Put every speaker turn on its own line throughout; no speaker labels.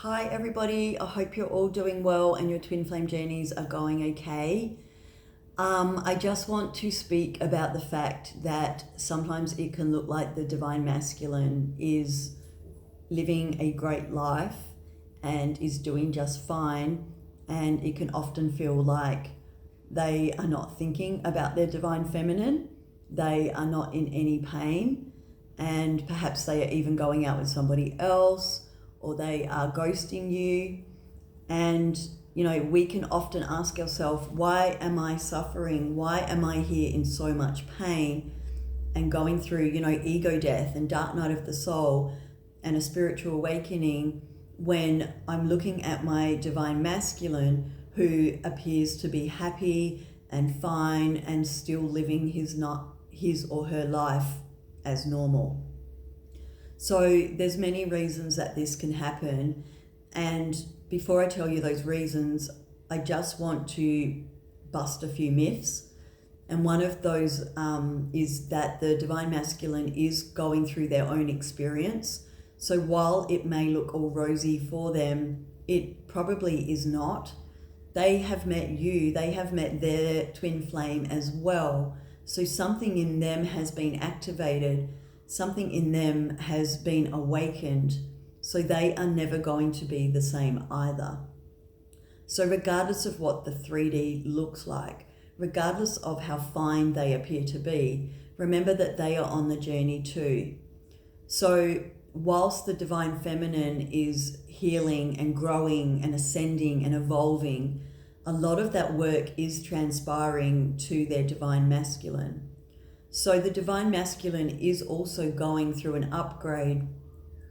Hi everybody, I hope you're all doing well and your twin flame journeys are going okay. I just want to speak about the fact that sometimes it can look like the divine masculine is living a great life and is doing just fine, and it can often feel like they are not thinking about their divine feminine, they are not in any pain, and perhaps they are even going out with somebody else, or they are ghosting you. And we can often ask ourselves, why am I suffering? Why am I here in so much pain and going through ego death and dark night of the soul and a spiritual awakening, when I'm looking at my divine masculine who appears to be happy and fine and still living his or her life as normal. So there's many reasons that this can happen, and before I tell you those reasons, I just want to bust a few myths. And one of those is that the divine masculine is going through their own experience. So while it may look all rosy for them, it probably is not. They have met you, they have met their twin flame as well. So something in them has been activated, something in them has been awakened. So they are never going to be the same either. So regardless of what the 3D looks like, regardless of how fine they appear to be, remember that they are on the journey too. So whilst the divine feminine is healing and growing and ascending and evolving, a lot of that work is transpiring to their divine masculine. So the divine masculine is also going through an upgrade.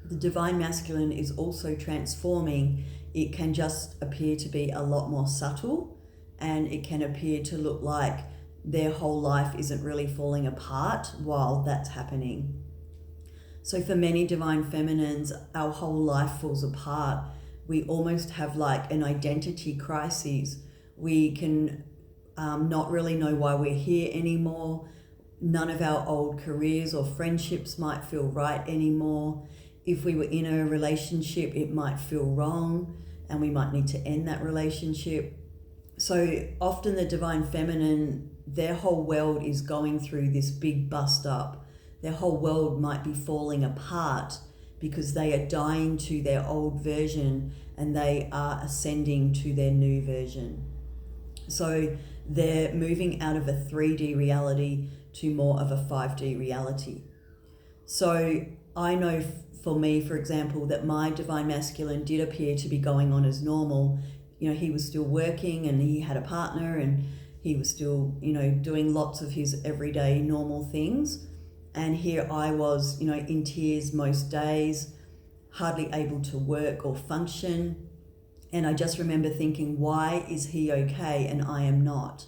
The divine masculine is also transforming. It can just appear to be a lot more subtle, and it can appear to look like their whole life isn't really falling apart while that's happening. So for many divine feminines, our whole life falls apart. We almost have like an identity crisis. We can not really know why we're here anymore. None of our old careers or friendships might feel right anymore. If we were in a relationship, it might feel wrong and we might need to end that relationship. So often the divine feminine, their whole world is going through this big bust up. Their whole world might be falling apart because they are dying to their old version and they are ascending to their new version. So they're moving out of a 3D reality to more of a 5D reality. So I know for me, for example, that my divine masculine did appear to be going on as normal. He was still working and he had a partner and he was still, doing lots of his everyday normal things. And here I was, in tears most days, hardly able to work or function. And I just remember thinking, why is he okay and I am not?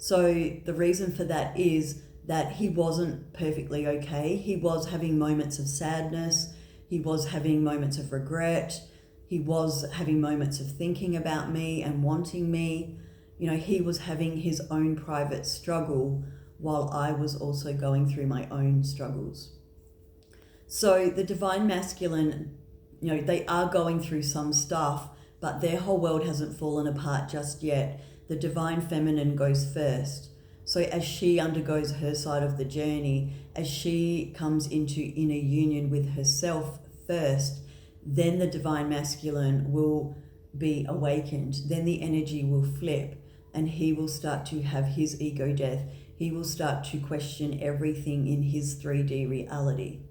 So the reason for that is that he wasn't perfectly okay. He was having moments of sadness. He was having moments of regret. He was having moments of thinking about me and wanting me. He was having his own private struggle while I was also going through my own struggles. So the divine masculine, they are going through some stuff, but their whole world hasn't fallen apart just yet. The divine feminine goes first. So as she undergoes her side of the journey, as she comes into inner union with herself first, then the divine masculine will be awakened. Then the energy will flip and he will start to have his ego death. He will start to question everything in his 3D reality.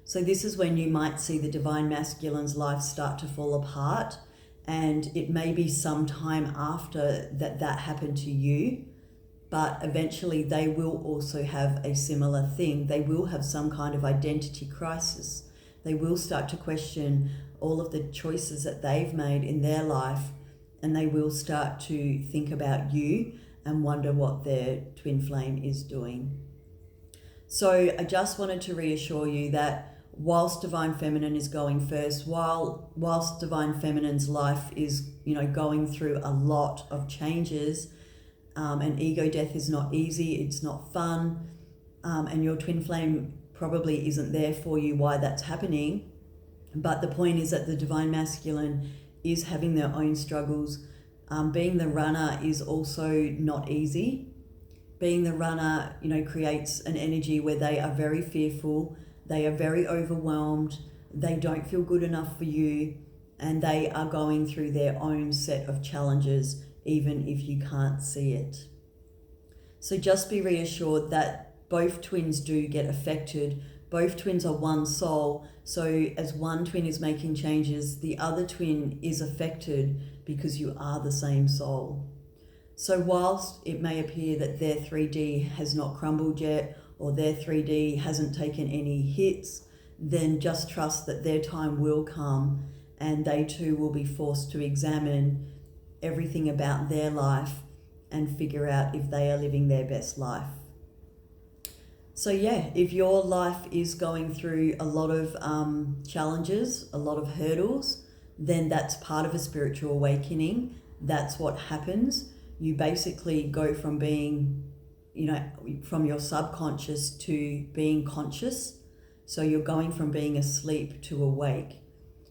So this is when you might see the divine masculine's life start to fall apart, and it may be some time after that happened to you, but eventually they will also have a similar thing. They will have some kind of identity crisis. They will start to question all of the choices that they've made in their life, and they will start to think about you and wonder what their twin flame is doing. So I just wanted to reassure you that whilst divine feminine is going first, whilst divine feminine's life is going through a lot of changes, and ego death is not easy, it's not fun, and your twin flame probably isn't there for you why that's happening, But the point is that the divine masculine is having their own struggles. Being the runner is also not easy. Being the runner, creates an energy where they are very fearful, they are very overwhelmed, they don't feel good enough for you, and they are going through their own set of challenges, even if you can't see it. So just be reassured that both twins do get affected. Both twins are one soul. So as one twin is making changes, the other twin is affected because you are the same soul. So whilst it may appear that their 3D has not crumbled yet, or their 3D hasn't taken any hits, then just trust that their time will come and they too will be forced to examine everything about their life and figure out if they are living their best life. So yeah, if your life is going through a lot of challenges, a lot of hurdles, then that's part of a spiritual awakening. That's what happens. You basically go from being, from your subconscious to being conscious. So you're going from being asleep to awake.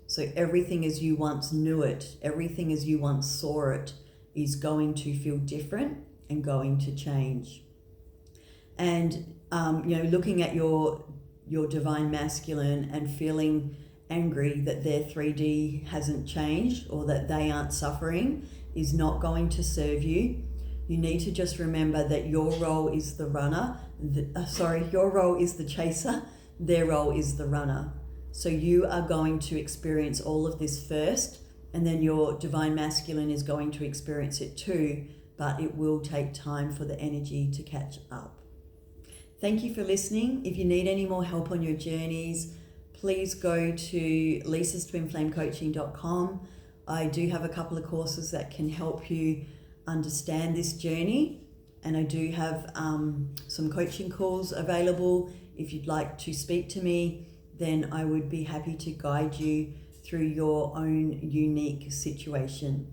So everything as you once knew it, everything as you once saw it, is going to feel different and going to change. And looking at your divine masculine and feeling angry that their 3D hasn't changed or that they aren't suffering is not going to serve you. You need to just remember that your role is the runner. Your role is the chaser. Their role is the runner. So you are going to experience all of this first, and then your divine masculine is going to experience it too, but it will take time for the energy to catch up. Thank you for listening. If you need any more help on your journeys, please go to lisastwinflamecoaching.com. I do have a couple of courses that can help you understand this journey, and I do have some coaching calls available. If you'd like to speak to me, then I would be happy to guide you through your own unique situation.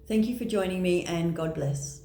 Thank you for joining me, and God bless.